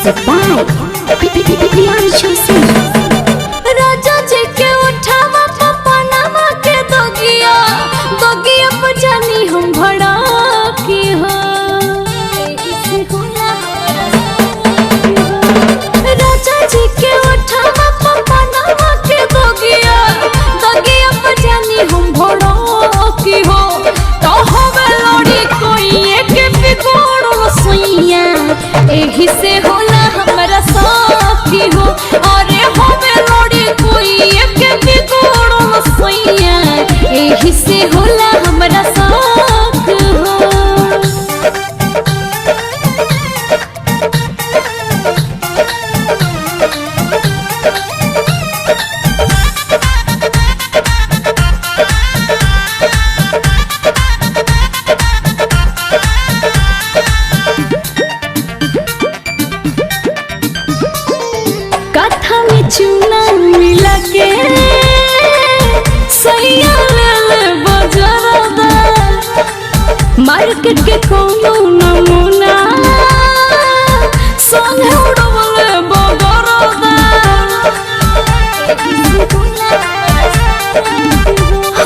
Music by Priyanshu Singh। राजा जी के उठावा पपनामा के दोगिया दोगिया बजानी हम भड़ा की हो। राजा जी के उठावा पपनामा के दोगिया दोगिया बजानी हम भड़ा की हो। तो हवे लड़ी कोई एक बिगोड़ सैया एही से होला हमरा साथी हो। अरे हवे लड़ी कोई एक बिगोड़ सैया एही से होला हमरा साथ हो। कथा में चूना मिला के सैया ले बजरदा मार्केट के कोनो नमूना संगे उड़वले बगरदा।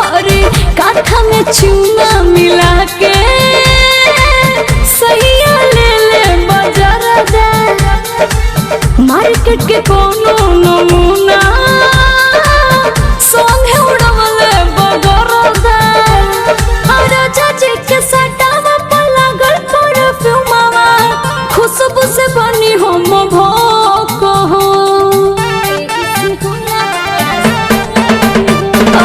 अरे कथा में चूना मिला के सैया ले बजरदा मार्केट के कोनो नमूना संगे उड़वले बगरदा। राजा जी के सटावा पर लागल परफ्यूमवा खुशबू से बनी हम भोक हो।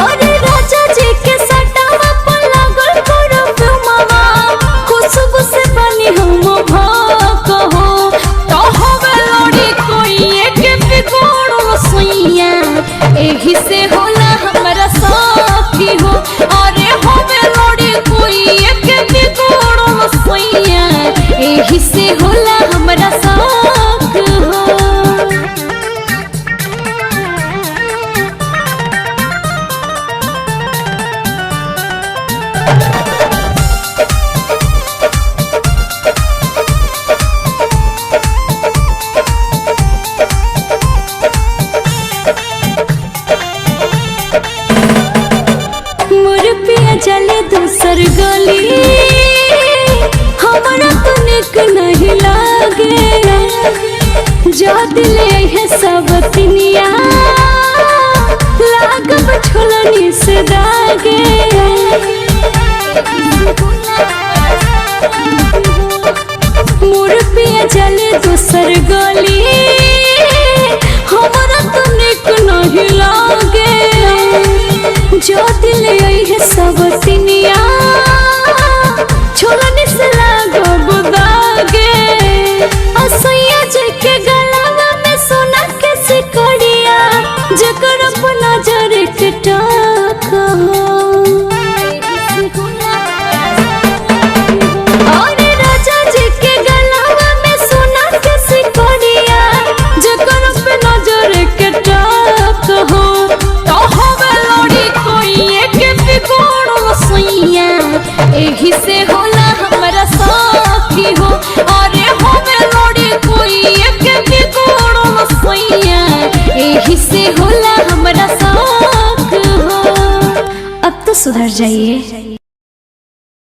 अरे राजा जी के सटावा पर लागल परफ्यूमवा खुशबू से बनी हम भोक हो। तो हवे लड़ी कोई एक बिगोड़ सैया एही से होला हमरा साथी हो। अरे हवे लड़ी कोई एक बिगोड़ सैया एही से होला हमरा साथ हो। मोर पिया चले दूसर गली हमरा तो निक नहीं लागे। जो दिल है सब तिनिया लागब छोलनी से दागे। मोर पिया चले दूसर गली हमरा तो निक नहीं लागे। जो दिल है सब तिनिया छोलनी से लागब दागे। असैया जी के गलावा में सोना के सिकड़िया जकर अपना नजर के टाक हो। अरे राजा जी के गलावा में सोना के सिकड़िया जकर अपना नजर के टाक हो। तो हवे लड़ी कोई एक बिगोड़ सैया एही से होला हमरा साथी हो। अरे हवे लड़ी कोई एक बिगोड़ सैया एही से होला हमरा साथ हो। अब तो सुधर जाइए।